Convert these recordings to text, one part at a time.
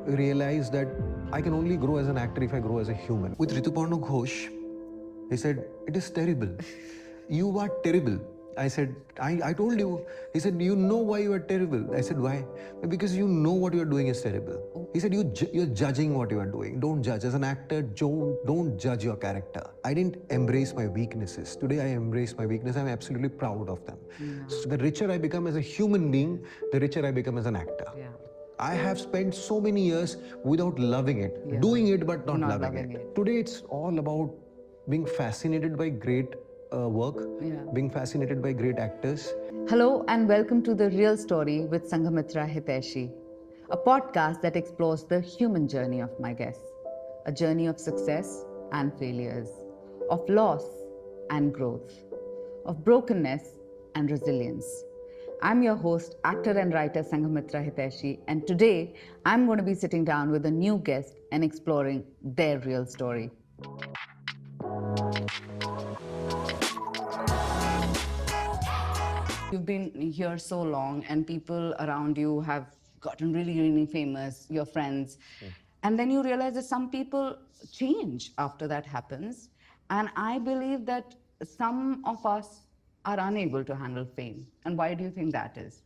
realized that I can only grow as an actor if I grow as a human. With Rituparno Ghosh, he said, "It is terrible. You are terrible." I said, I told you. He said, "You know why you are terrible?" I said, "Why?" "Because you know what you are doing is terrible." He said, you're judging what you are doing. Don't judge. As an actor, don't judge your character. I didn't embrace my weaknesses. Today I embrace my weakness. I'm absolutely proud of them. So the richer I become as a human being, the richer I become as an actor. I have spent so many years without loving it, doing it but not loving it. Today it's all about being fascinated by great work, being fascinated by great actors. Hello and welcome to The Real Story with Sanghmitra Hitaishi, a podcast that explores the human journey of my guests, a journey of success and failures, of loss and growth, of brokenness and resilience. I'm your host, actor and writer Sanghmitra Hitaishi, and today I'm going to be sitting down with a new guest and exploring their real story. You've been here so long and people around you have gotten really, really famous, your friends. And then you realize that some people change after that happens. And I believe that some of us are unable to handle fame. And why do you think that is?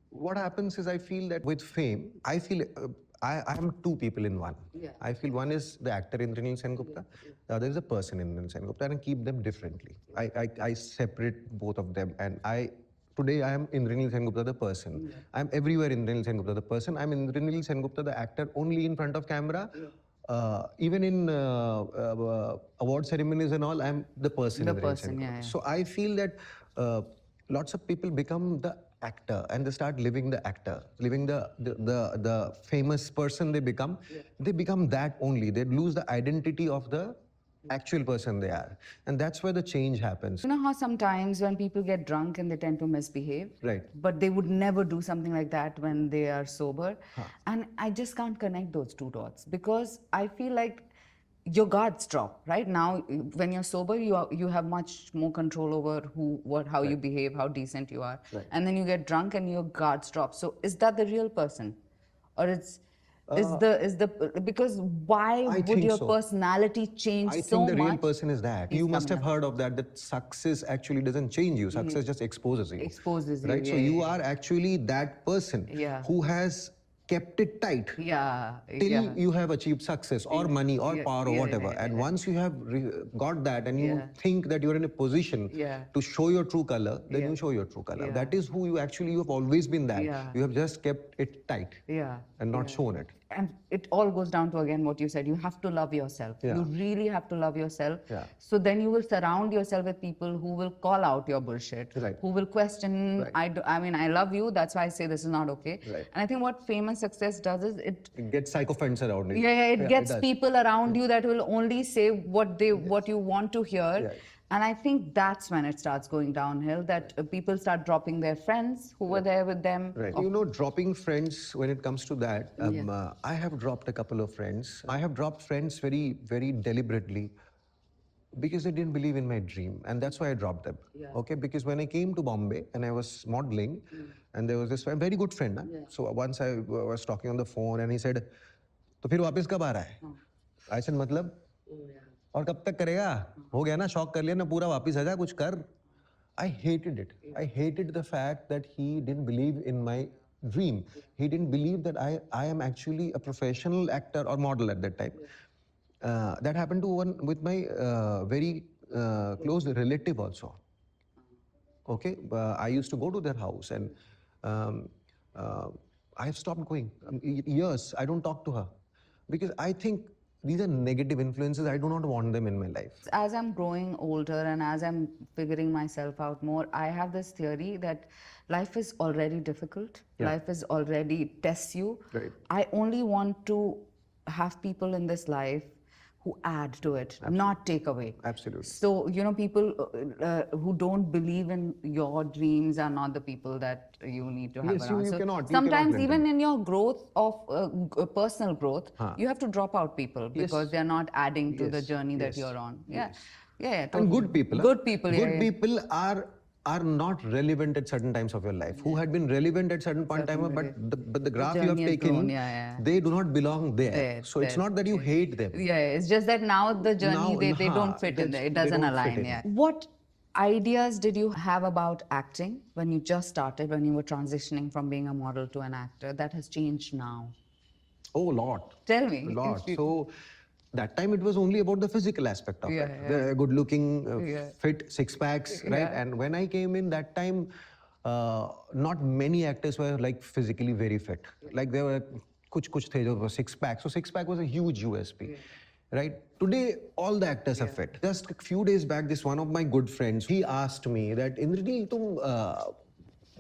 What happens is I feel that with fame, I feel I'm two people in one. I feel one is the actor Indraneil Sengupta, the other is a person Indraneil Sengupta, and I keep them differently. I separate both of them, and today I am Indraneil Sengupta the person. I'm everywhere Indraneil Sengupta the person. I'm Indraneil Sengupta the actor only in front of camera. Even in award ceremonies and all, I'm the person. So I feel that lots of people become the actor and they start living the actor, living the famous person they become. They become that only. They lose the identity of the actual person they are, and that's where the change happens. You know how sometimes when people get drunk and they tend to misbehave, Right? But they would never do something like that when they are sober. And I just can't connect those two dots because I feel like your guards drop. Right now, when you're sober, you have much more control over how you behave, how decent you are, and then you get drunk and your guards drop. So is that the real person, or because why would your personality change so much? I think the real person is that. You must have heard of that success actually doesn't change you. Success just exposes you. Right? So you are actually that person who has kept it tight till you have achieved success or money or power or whatever. And once you have got that and you think that you're in a position to show your true color, then you show your true color. That is who you have always been that. You have just kept it tight and not shown it. And it all goes down to, again, what you said. You have to love yourself. You really have to love yourself. So then you will surround yourself with people who will call out your bullshit, who will question, I mean, I love you, that's why I say this is not okay. And I think what fame and success does is it gets sycophants around you. It gets people around you that will only say what you want to hear. And I think that's when it starts going downhill, that people start dropping their friends who were there with them. You know, dropping friends, when it comes to that, I have dropped a couple of friends. I have dropped friends very, very deliberately because they didn't believe in my dream. And that's why I dropped them. Okay, because when I came to Bombay and I was modeling, and there was this very good friend. So once I was talking on the phone and he said, "तो फिर वापस कब आ रहा है?" I said, "मतलब? और कब तक करेगा? हो गया ना, शौक कर लिया ना, पूरा वापस आ जा, कुछ कर." I hated it. I hated the fact that he didn't believe in my dream. He didn't believe that I am actually a professional actor or model at that time. That happened with my very close relative also. Okay, I used to go to their house and I have stopped going. Years, I don't talk to her because I think these are negative influences. I do not want them in my life. As I'm growing older and as I'm figuring myself out more, I have this theory that life is already difficult. Life is already tests you. I only want to have people in this life who add to it, not take away. Absolutely. So, you know, people who don't believe in your dreams are not the people that you need to have around. You cannot. Sometimes even in your growth of personal growth, you have to drop out people because they're not adding to the journey that you're on. Totally. And good people. Good people, Good people are are not relevant at certain times of your life, who had been relevant at certain point time, but the graph you have taken, they do not belong there. So it's not that you hate them. Yeah, it's just that now the journey, Now, they don't fit in there. It doesn't align. Yeah. What ideas did you have about acting when you just started, when you were transitioning from being a model to an actor, that has changed now? Oh, a lot. Tell me. A lot. So that time it was only about the physical aspect of it. The good looking, fit, six packs, right? And when I came in that time, not many actors were like physically very fit. Like there were kuch the jo six pack. So six pack was a huge USP. Right? Today, all the actors are fit. Just a few days back, this one of my good friends, he asked me that, Indraneil, tum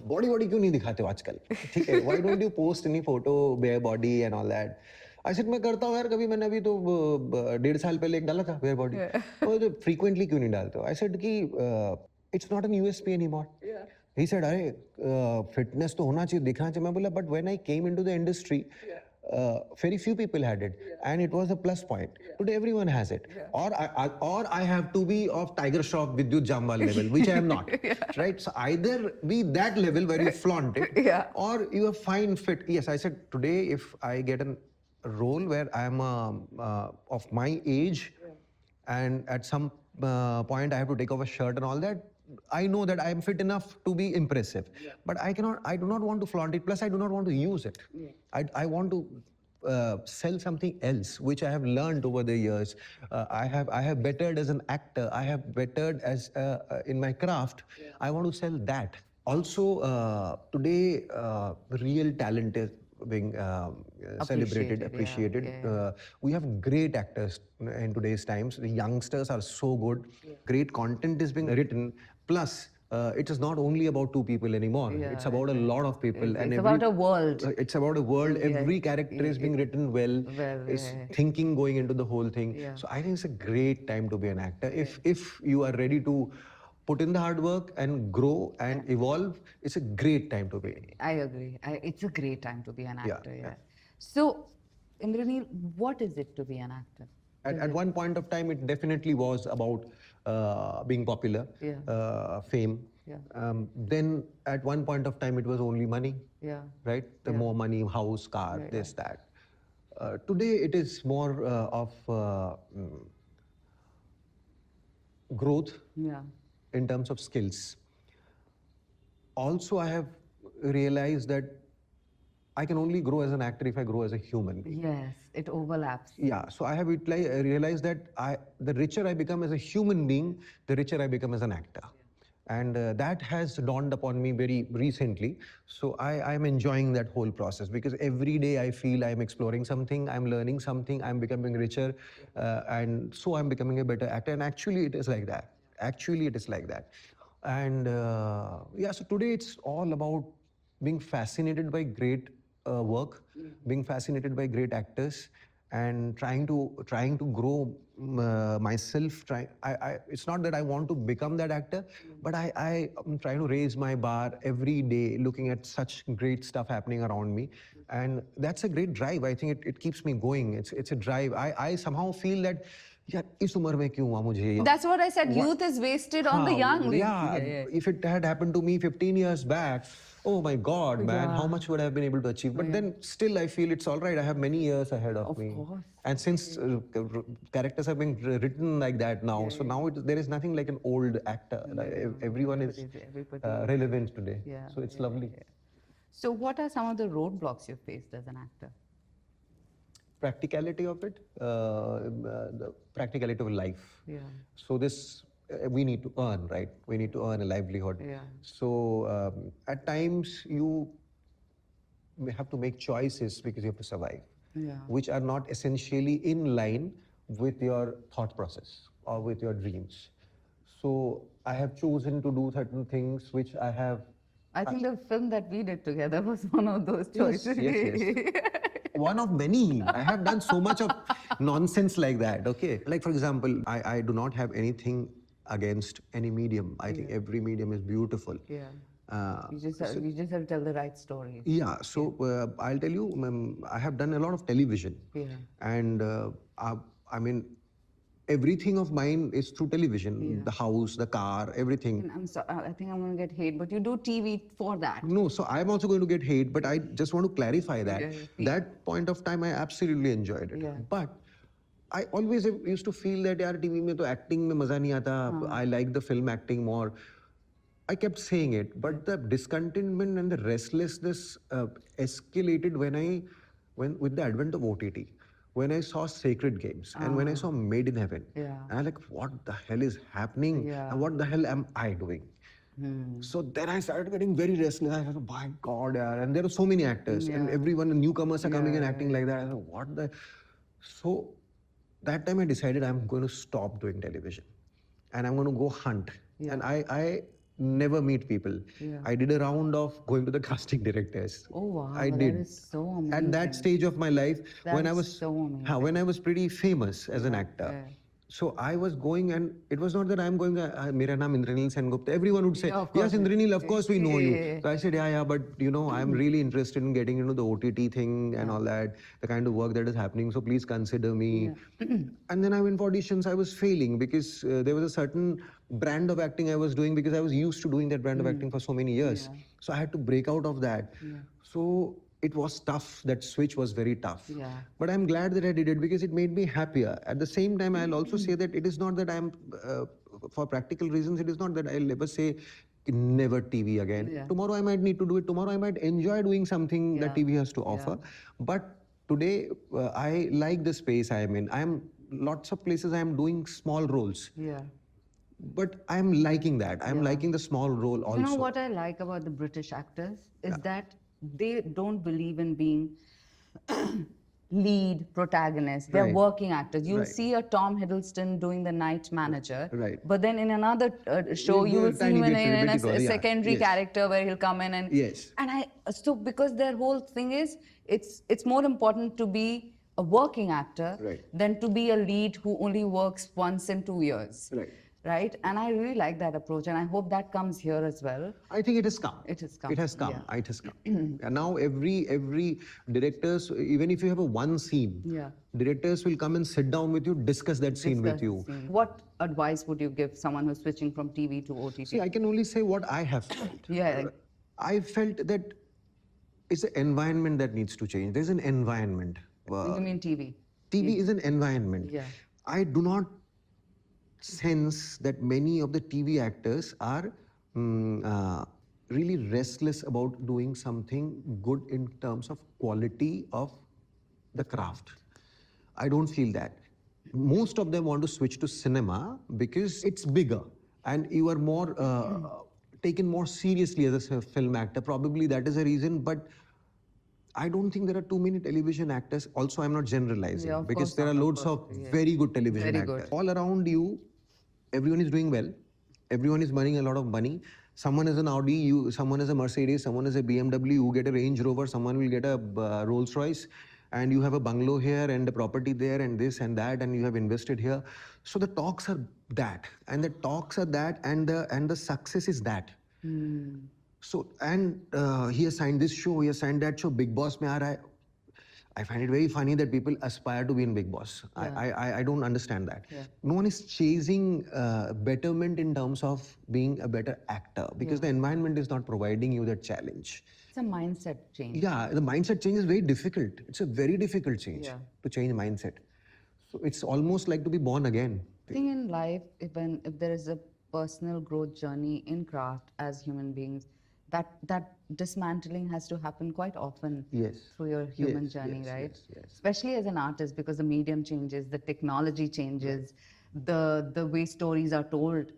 body body क्यों नहीं दिखाते हो आजकल ठीक है why don't you post any photo bare body and all that I said मैं करता हूँ यार कभी मैंने अभी तो 1.5 साल पहले एक डाला था बेयर बॉडी और फ्रीक्वेंटली क्यों नहीं डालते हो आई सेड कि it's not an USP anymore he said अरे फिटनेस तो होना चाहिए दिखना चाहिए मैं बोला but when I came into the industry very few people had it, and it was a plus point. Today, everyone has it. Or I have to be of Tiger Shroff Vidyut Jambal level, which I am not. Right? So either be that level where you flaunt it, or you are fine fit. Yes, I said today, if I get a role where I am of my age, and at some point I have to take off a shirt and all that. I know that I am fit enough to be impressive, but I do not want to flaunt it. Plus, I do not want to use it. I want to sell something else, which I have learned over the years. I have bettered as an actor. I have bettered as in my craft. I want to sell that. Also, today, real talent is being celebrated, appreciated. We have great actors in today's times. The youngsters are so good. Great content is being written. Plus, it is not only about two people anymore. It's about a lot of people. It's about a world. It's about a world. Every character is being written well. Is thinking going into the whole thing. So I think it's a great time to be an actor. If you are ready to put in the hard work and grow and evolve, it's a great time to be. I agree. It's a great time to be an actor. So, Indraneil, what is it to be an actor? At one point of time, it definitely was about being popular, fame. Then at one point of time, it was only money. Right? The more money, house, car, this, that. Today, it is more of growth. In terms of skills. Also, I have realized that I can only grow as an actor if I grow as a human. Yes, it overlaps. Yeah, so I have realized that the richer I become as a human being, the richer I become as an actor. And that has dawned upon me very recently. So I'm enjoying that whole process because every day I feel I'm exploring something, I'm learning something, I'm becoming richer, and so I'm becoming a better actor. And actually, it is like that. Actually, it is like that. And so today it's all about being fascinated by great work, being fascinated by great actors, and trying to grow myself. It's not that I want to become that actor, but I am trying to raise my bar every day, looking at such great stuff happening around me, and that's a great drive. I think it keeps me going. It's a drive. I somehow feel that. That's what I said. Youth is wasted on the young. If it had happened to me 15 years back, oh my God, man, how much would I have been able to achieve? But then still I feel it's all right. I have many years ahead of me. Course. And since characters have been written like that now, so now there is nothing like an old actor. Everyone is relevant today. So it's lovely. So what are some of the roadblocks you've faced as an actor? Practicality of it, the practicality of life. So this, we need to earn, right? We need to earn a livelihood. So at times you have to make choices because you have to survive, which are not essentially in line with your thought process or with your dreams. So I have chosen to do certain things which I have. I think the film that we did together was one of those choices. Yes. One of many. I have done so much of nonsense like that, okay? Like, for example, I do not have anything against any medium. I think every medium is beautiful. You just have to tell the right story. So I'll tell you, I have done a lot of television. And I mean, everything of mine is through television. Yeah. The house, the car, everything. And I'm sorry, I think I'm going to get hate, but you do TV for that. No, so I'm also going to get hate, but I just want to clarify that. Yeah, That point of time, I absolutely enjoyed it. Yeah. But I always used to feel that यार TV में तो acting में मजा नहीं आता. I like the film acting more. I kept saying it, but the discontentment and the restlessness escalated when with the advent of OTT. When I saw Sacred Games and when I saw Made in Heaven, Yeah. and I'm like, what the hell is happening? Yeah. And what the hell am I doing? So then I started getting very restless. I said, oh my God, yaar. And there are so many actors, and everyone, newcomers are coming and acting like that. I said, what the? So that time I decided I'm going to stop doing television and I'm going to go hunt. And I never meet people. I did a round of going to the casting directors. Oh wow, I that did. is so amazing. At that stage of my life, when I That was is so amazing. when I was pretty famous as an actor. So I was going, and it was not that I'm going, Mera naam Indraneil Sengupta. Everyone would say, Yeah, of yes, course. Indraneil, of course we know you. Yeah. So I said, yeah, but you know, I'm really interested in getting into the OTT thing and all that, the kind of work that is happening. So please consider me. And then I went for auditions. I was failing because there was a certain brand of acting I was doing because I was used to doing that brand of acting for so many years. So I had to break out of that. So it was tough. That switch was very tough. But I'm glad that I did it because it made me happier. At the same time, I'll also say that it is not that I'm, for practical reasons, it is not that I'll ever say never TV again. Tomorrow I might need to do it. Tomorrow I might enjoy doing something that TV has to offer. But today I like the space I am in. Lots of places I am doing small roles. But I'm liking that. I'm liking the small role also. You know what I like about the British actors is that they don't believe in being lead protagonists. They're working actors. You'll see a Tom Hiddleston doing the night manager. But then in another show, you will see him in a secondary character where he'll come in and so because their whole thing is it's more important to be a working actor than to be a lead who only works once in 2 years. Right? And I really like that approach, and I hope that comes here as well. I think it has come. It has come. It has come. It has come. And now every directors, even if you have a one scene, directors will come and sit down with you, discuss that scene with you. What advice would you give someone who's switching from TV to OTT? See, I can only say what I have felt. I felt that it's an environment that needs to change. There's an environment. You mean TV? TV is an environment. I do not sense that many of the TV actors are really restless about doing something good in terms of quality of the craft. I don't feel that. Most of them want to switch to cinema because it's bigger and you are more taken more seriously as a film actor. Probably that is a reason, but I don't think there are too many television actors. Also, I'm not generalizing because there are loads of very good television actors. All around you, everyone is doing well. Everyone is earning a lot of money. Someone is an Audi, someone is a Mercedes, someone is a BMW, you get a Range Rover, someone will get a Rolls Royce, and you have a bungalow here and a property there and this and that, and you have invested here. So the talks are that, and the talks are that, and the success is that. So, and he has signed this show, he has signed that show, Big Boss mein aa raha hai. I find it very funny that people aspire to be in Big Boss. I don't understand that. No one is chasing betterment in terms of being a better actor because the environment is not providing you that challenge. It's a mindset change. Yeah, the mindset change is very difficult. It's a very difficult change to change mindset. So it's almost like to be born again. I think in life, if there is a personal growth journey in craft as human beings, that dismantling has to happen quite often through your human journey, right? Especially as an artist, because the medium changes, the technology changes, the way stories are told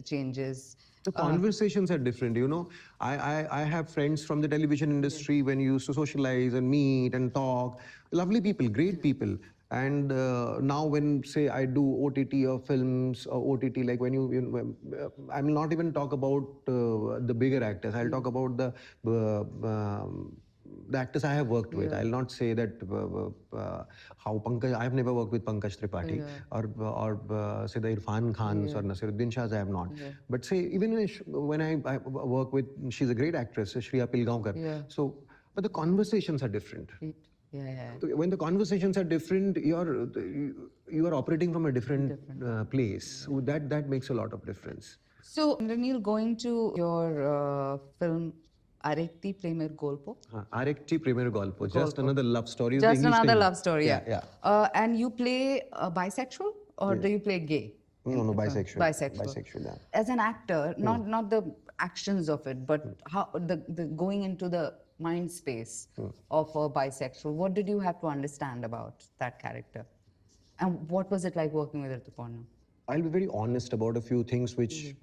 changes. The conversations are different, you know. I have friends from the television industry when you used to socialize and meet and talk. Lovely people, great people. And now when, say, I do OTT or films or OTT, like when I will not even talk about the bigger actors. I'll talk about the actors I have worked with. I'll not say that how Pankaj, I've never worked with Pankaj Tripathi or say the Irfan Khans or Nasiruddin Shahs, I have not. But say, even when I work with, she's a great actress, Shriya Pilgaonkar. So, but the conversations are different. When the conversations are different, you are operating from a different place. So that makes a lot of difference. So, Indraniel, going to your film Arekti Premier Golpo. Arekti Premier Golpo, just another love story. Is the Just English another name. love story, yeah. Yeah. And you play bisexual or do you play gay? No, bisexual. Bisexual. Yeah. As an actor, not the actions of it, but how the going into the mind space of a bisexual. What did you have to understand about that character? And what was it like working with Rituparno? I'll be very honest about a few things which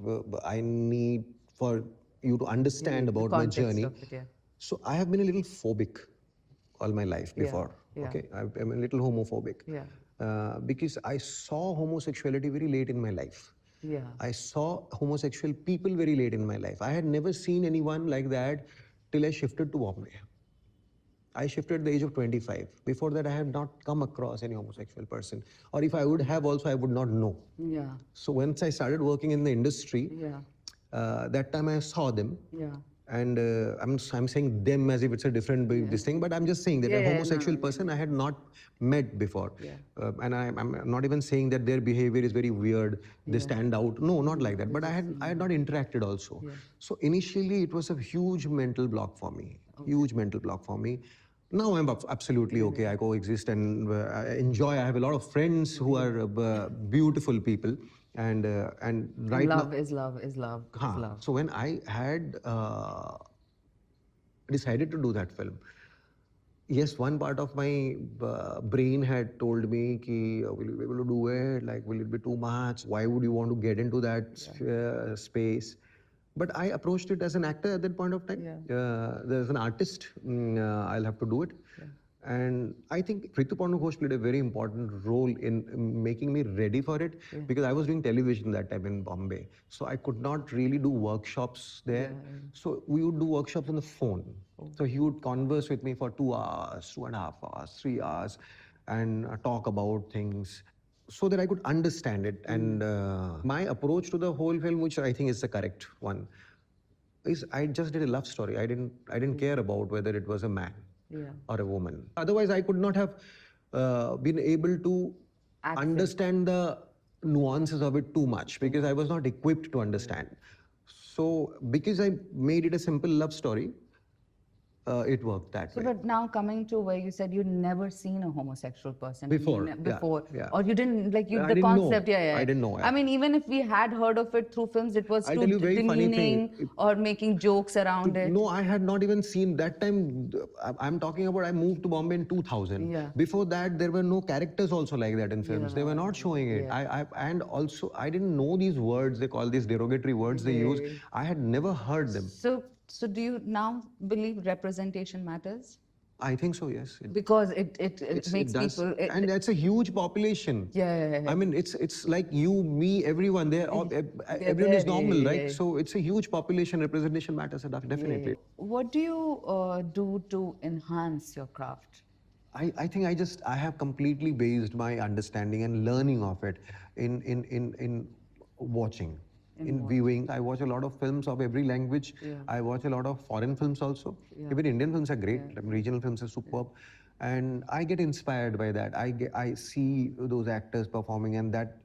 I need for you to understand about my journey. Of it, yeah. So I have been a little phobic all my life before. Okay, I'm a little homophobic. Because I saw homosexuality very late in my life. I saw homosexual people very late in my life. I had never seen anyone like that till I shifted to Bombay. I shifted at the age of 25. Before that, I had not come across any homosexual person. Or if I would have also, I would not know. So once I started working in the industry, that time I saw them. And I'm saying them as if it's a different this thing, but I'm just saying that a homosexual person I had not met before. And I'm not even saying that their behavior is very weird, they stand out. No, not like that. But I had not interacted also. So initially it was a huge mental block for me. Huge mental block for me. Now I'm absolutely okay. I coexist and I enjoy. I have a lot of friends who are beautiful people. And right love now, is love is love is love. So when I had decided to do that film, yes, one part of my brain had told me, ki, will you be able to do it? Like, will it be too much? Why would you want to get into that space? But I approached it as an actor at that point of time. There's an artist, I'll have to do it. And I think Rituparno Ghosh played a very important role in making me ready for it because I was doing television that time in Bombay. So I could not really do workshops there. So we would do workshops on the phone. So he would converse with me for 2 hours, 2.5 hours, 3 hours, and talk about things so that I could understand it. And my approach to the whole film, which I think is the correct one, is I just did a love story. I didn't care about whether it was a man or a woman. Otherwise, I could not have been able to understand the nuances of it too much because I was not equipped to understand. So because I made it a simple love story, it worked that way. But now coming to where you said you'd never seen a homosexual person Before, or you didn't like I the didn't concept. know. I didn't know. I mean, even if we had heard of it through films, it was I'll too tell you a very funny demeaning thing. or making jokes around it. No, I had not even seen that time. I'm talking about I moved to Bombay in 2000. Before that, there were no characters also like that in films. They were not showing it. And also I didn't know these words. They call these derogatory words they use. I had never heard them. So do you now believe representation matters? I think so, yes. Because it makes people... and that's a huge population. I mean, it's like you, me, everyone. Everyone is normal, right? So it's a huge population. Representation matters, definitely. What do you do to enhance your craft? I think I have completely based my understanding and learning of it in watching. In viewing. I watch a lot of films of every language. I watch a lot of foreign films also. Even Indian films are great. Regional films are superb. And I get inspired by that. I see those actors performing and that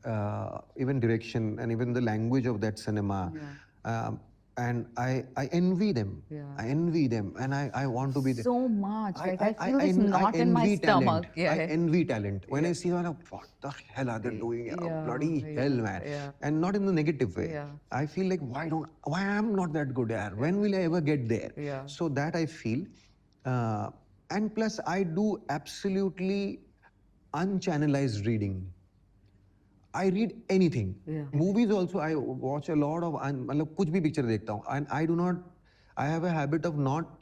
even direction and even the language of that cinema. And I envy them. I envy them and I want to be there. So much. I feel this knot in my stomach. I envy talent. When I see them, I'm like, what the hell are they doing? Bloody hell, man. And not in the negative way. I feel like, why am not that good at? When will I ever get there? So that I feel. And plus, I do absolutely unchannelized reading. I read anything. Movies also, I watch a lot of, मतलब कुछ भी picture देखता हूँ. And I have a habit of not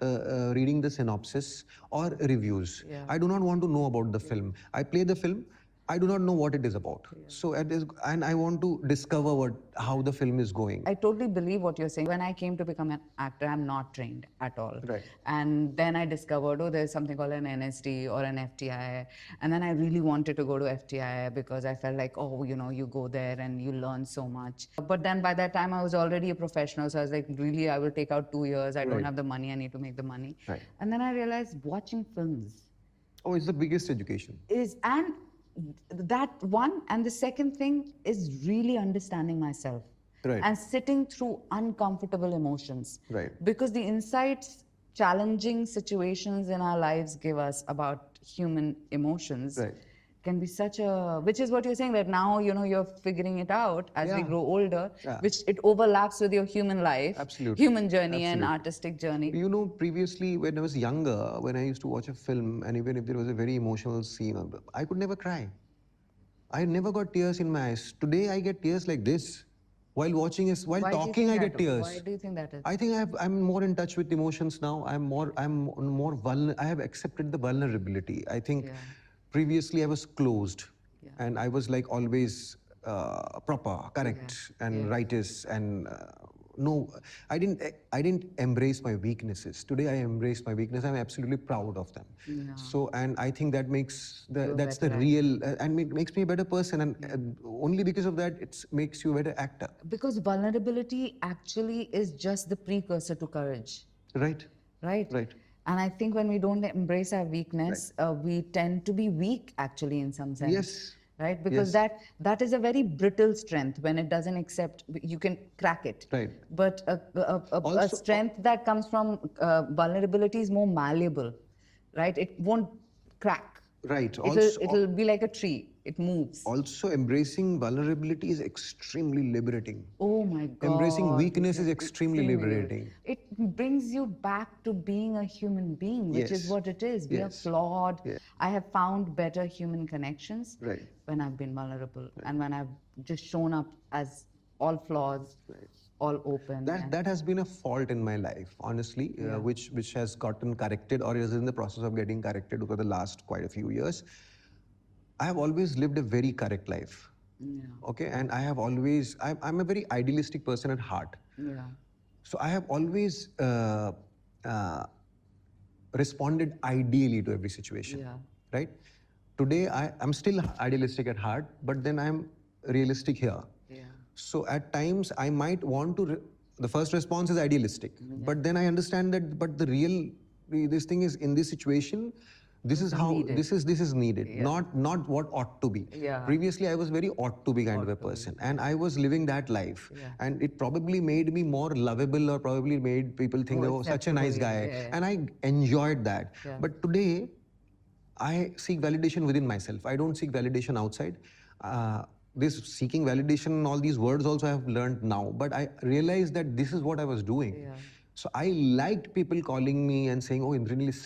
reading the synopsis or reviews. I do not want to know about the film. I play the film. I do not know what it is about. So and I want to discover how the film is going. I totally believe what you're saying. When I came to become an actor, I'm not trained at all. And then I discovered, there's something called an NSD or an FTI. And then I really wanted to go to FTI because I felt like, you go there and you learn so much. But then by that time, I was already a professional. So I was like, really, I will take out 2 years. I don't have the money. I need to make the money. And then I realized watching films Oh, it's the biggest education. And that one, and the second thing is really understanding myself. Right. And sitting through uncomfortable emotions. Right. Because the insights challenging situations in our lives give us about human emotions. Right. Can be such a, which is what you're saying, that now you're figuring it out as we Yeah. grow older, Yeah. which it overlaps with your human life. Absolutely. Human journey and Absolutely. artistic journey. You know, previously when I was younger, when I used to watch a film, and even if there was a very emotional scene, I could never cry. I never got tears in my eyes. Today I get tears like this. While watching is, while Why do you talking, think I that get is? tears. Why do you think that is? I think I'm more in touch with emotions now. I have accepted the vulnerability. I think Yeah. previously I was closed, Yeah. and I was like always proper, correct, and Yeah. righteous, and no, I didn't embrace my weaknesses. Today I embrace my weakness. I'm absolutely proud of them. Yeah. So, and I think that makes You a that's the better real and it makes me a better person, and only because of that it makes you a better actor. Because vulnerability actually is just the precursor to courage, Right. right? Right. And I think when we don't embrace our weakness, we tend to be weak actually in some sense. Yes. Right? Because Yes. that is a very brittle strength when it doesn't accept, you can crack it. Right. But a Also- strength that comes from vulnerability is more malleable, right? It won't crack. Right. It'll be like a tree. It moves. Also, embracing vulnerability is extremely liberating. Oh my God. Embracing weakness this is extremely liberating. It brings you back to being a human being, which is Yes. what it is. We are Yes. flawed. Yeah. I have found better human connections Right. when I've been vulnerable and when I've just shown up as all flaws, all open. That has been a fault in my life, honestly, which has gotten corrected or is in the process of getting corrected over the last quite a few years. I have always lived a very correct life. Yeah. Okay, and I have always I'm a very idealistic person at heart. Yeah. So I have always uh, responded ideally to every situation. Yeah. Right? Today I'm still idealistic at heart, but then I'm realistic here. Yeah. So at times I might want to. The first response is idealistic, but then I understand that. But the real this thing is in this situation. This is how needed. this is needed, not what ought to be. Yeah. Previously, I was very ought to be kind of a person, and I was living that life, and it probably made me more lovable, or probably made people think, oh, such a nice guy, and I enjoyed that. But today, I seek validation within myself. I don't seek validation outside. This seeking validation, all these words also I have learned now. But I realized that this is what I was doing. Yeah. So I liked people calling me and saying, "Oh, Indraniel is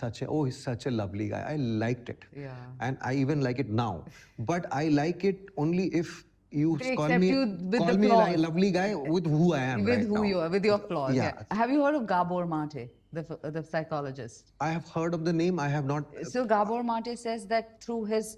he's such a lovely guy." I liked it, and I even like it now. But I like it only if you They call accept me you with call the me a flaws. lovely guy with who I am With right who now. you are, with your flaws. Yeah. Have you heard of Gabor Mate, the psychologist? I have heard of the name. I have not. So Gabor Mate says that through his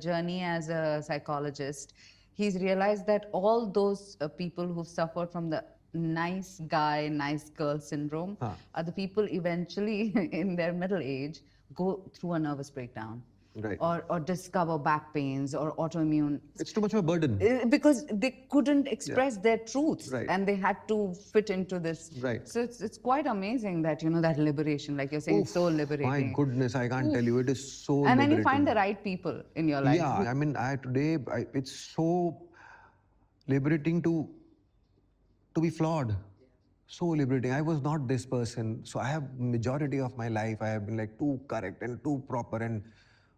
journey as a psychologist, he's realized that all those people who've suffered from the nice guy, nice girl syndrome are the people eventually in their middle age go through a nervous breakdown. Right. Or discover back pains or autoimmune. It's too much of a burden. Because they couldn't express their truths, Right. and they had to fit into this. Right. So it's quite amazing that that liberation, like you're saying, it's so liberating. My goodness, I can't tell you. It is so And then liberating. you find the right people in your life. Yeah, I mean, it's so liberating to be flawed. So liberating. I was not this person. So I have majority of my life, I have been like too correct and too proper and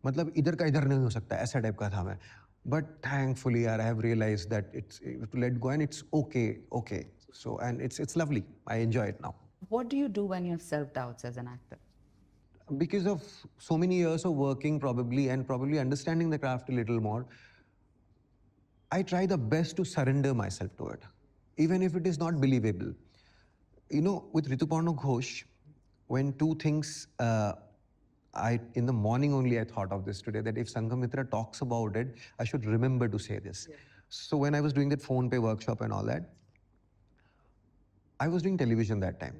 मतलब इधर का इधर नहीं हो सकता ऐसा type का था मैं. But thankfully, I have realized that it's to let go and it's okay. So and it's lovely. I enjoy it now. What do you do when you have self-doubts as an actor? Because of so many years of working probably understanding the craft a little more, I try the best to surrender myself to it, even if it is not believable. With Rituparno Ghosh, when two things, in the morning only I thought of this today, that if Sanghmitra talks about it, I should remember to say this. Yeah. So when I was doing that phone pay workshop and all that, I was doing television that time.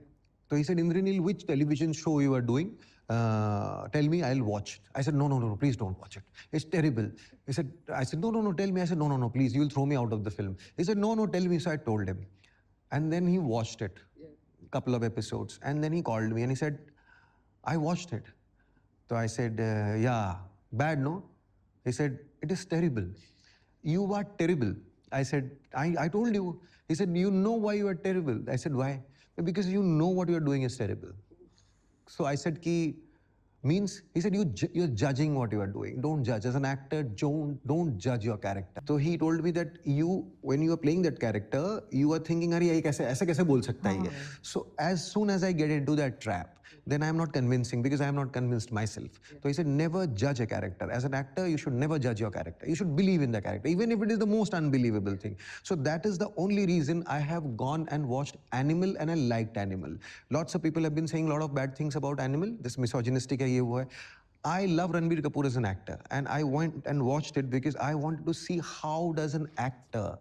So he said, Indraniel, which television show you are doing? Tell me, I'll watch it. I said, no, please don't watch it. It's terrible. I said, no, tell me. I said, no, please, you'll throw me out of the film. He said, no, tell me. So I told him. And then he watched it, couple of episodes. And then he called me and he said, I watched it. So I said, yeah, bad, no? He said, it is terrible. You are terrible. I said, I told you. He said, you know why you are terrible? I said, why? Because you know what you are doing is terrible. So I said, ki, means, he said, you're judging what you are doing. Don't judge. As an actor, don't judge your character. So he told me that when you are playing that character, you are thinking, अरे ये कैसे ऐसा कैसे बोल सकता है ये? So as soon as I get into that trap, then I am not convincing because I am not convinced myself. So he said, never judge a character. As an actor, you should never judge your character. You should believe in the character, even if it is the most unbelievable thing. So that is the only reason I have gone and watched Animal and I liked Animal. Lots of people have been saying a lot of bad things about Animal. This misogynistic hai, ye wo hai. I love Ranbir Kapoor as an actor, and I went and watched it because I wanted to see how does an actor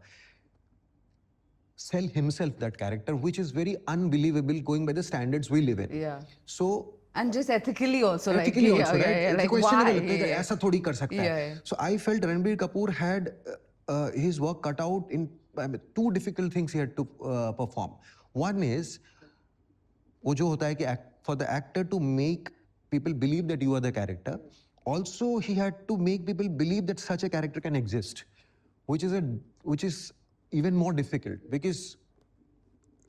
sell himself that character, which is very unbelievable going by the standards we live in. Yeah. So and just ethically also, ethically like, also, right? Yeah, It's like questionable. why? ऐसा थोड़ी कर सकता है. Yeah. So I felt Ranbir Kapoor had his work cut out in two difficult things he had to perform. One is वो जो होता है कि for the actor to make people believe that you are the character. Also, he had to make people believe that such a character can exist, which is even more difficult because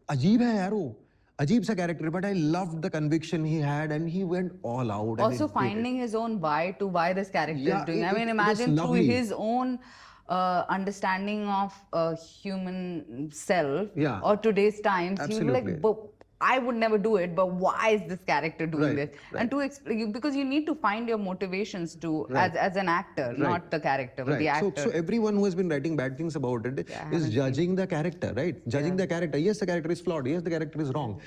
अजीब है यार वो. Ajeeb sa character, but I loved the conviction he had and he went all out. Also finding his own why to why this character is doing. I mean, imagine through his own understanding of human self or today's times, he would be like, but I would never do it, but why is this character doing this? And to explain, because you need to find your motivations to as an actor, not the character, but the actor. So everyone who has been writing bad things about it is judging the character, right? Judging the character. Yes, the character is flawed. Yes, the character is wrong.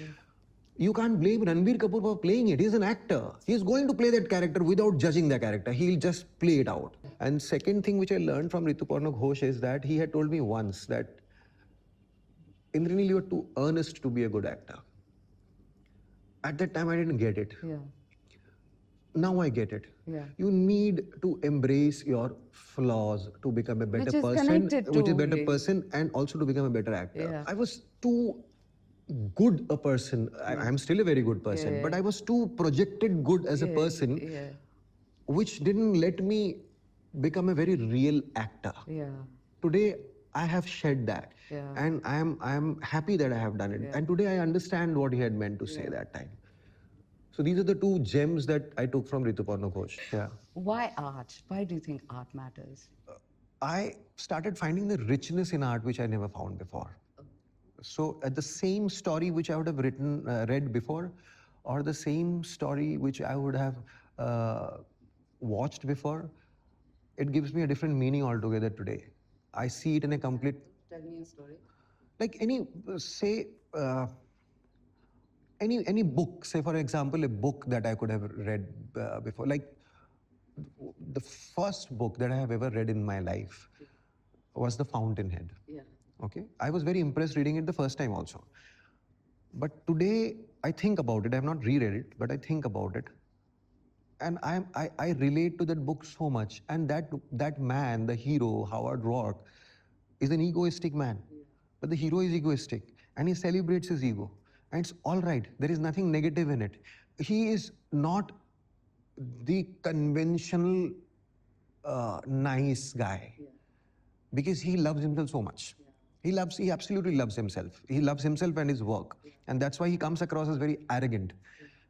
You can't blame Ranbir Kapoor for playing it. He's an actor. He's going to play that character without judging the character. He'll just play it out. And second thing which I learned from Rituparno Ghosh is that he had told me once that, Indraniel, you are too earnest to be a good actor. At that time, I didn't get it. Yeah. Now I get it. Yeah. You need to embrace your flaws to become a better person, which is a better person, and also to become a better actor. Yeah. I was too good a person. I'm still a very good person, but I was too projected good as a person, which didn't let me become a very real actor. Yeah. Today, I have shed that, and I am happy that I have done it. And today I understand what he had meant to say that time. So these are the two gems that I took from Rituparno Ghosh. Yeah. Why art? Why do you think art matters? I started finding the richness in art which I never found before. So the same story which I would have read before, or the same story which I would have watched before, it gives me a different meaning altogether today. I see it in a complete... Tell me a story. Like any book, say for example, a book that I could have read before. Like the first book that I have ever read in my life was The Fountainhead. Yeah. Okay, I was very impressed reading it the first time also. But today I think about it. I have not reread it, but I think about it. And I relate to that book so much. And that man, the hero, Howard Rourke, is an egoistic man. But the hero is egoistic and he celebrates his ego. And it's all right. There is nothing negative in it. He is not the conventional nice guy because he loves himself so much. He absolutely loves himself. He loves himself and his work. And that's why he comes across as very arrogant,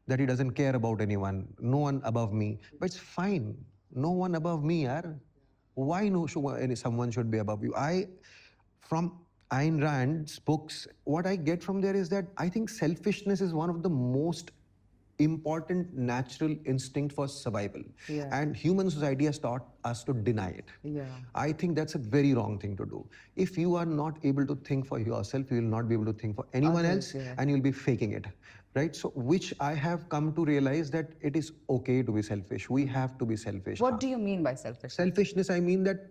that he doesn't care about anyone, no one above me. But it's fine. No one above me, yaar. Why someone should be above you? From Ayn Rand's books, what I get from there is that I think selfishness is one of the most important natural instinct for survival. And human society has taught us to deny it. I think that's a very wrong thing to do. If you are not able to think for yourself, you will not be able to think for anyone else, and you'll be faking it. Right? So, which I have come to realize that it is okay to be selfish. We have to be selfish. What do you mean by selfishness? Selfishness, I mean that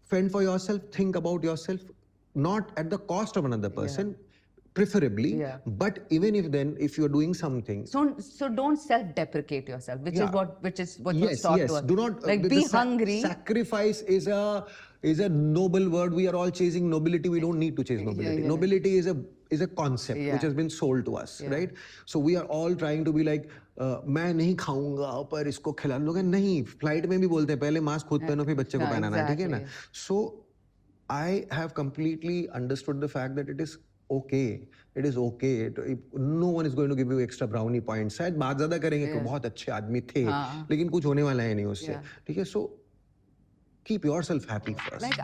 fend for yourself, think about yourself, not at the cost of another person, preferably. But even if you're doing something. So don't self-deprecate yourself, which is what was taught to us. Do not like be hungry. Sacrifice is a noble word. We are all chasing nobility. We don't need to chase nobility. Nobility is a concept which Yeah. has been sold to us, Yeah. right? So we are all trying to be like, मैं नहीं खाऊंगा पर इसको खिला लोगे नहीं. Flight में भी बोलते हैं पहले मास्क खुद पहनो फिर बच्चे को Yeah, पहनाना है, ठीक है ना? exactly. So I have completely understood the fact that it is okay. It is okay. No one is going to give you extra brownie points. शायद बात ज़्यादा करेंगे कि Yeah. बहुत अच्छे आदमी थे, हाँ. लेकिन कुछ होने वाला है नहीं उससे, Yeah. ठीक है? So keep yourself happy first. Like I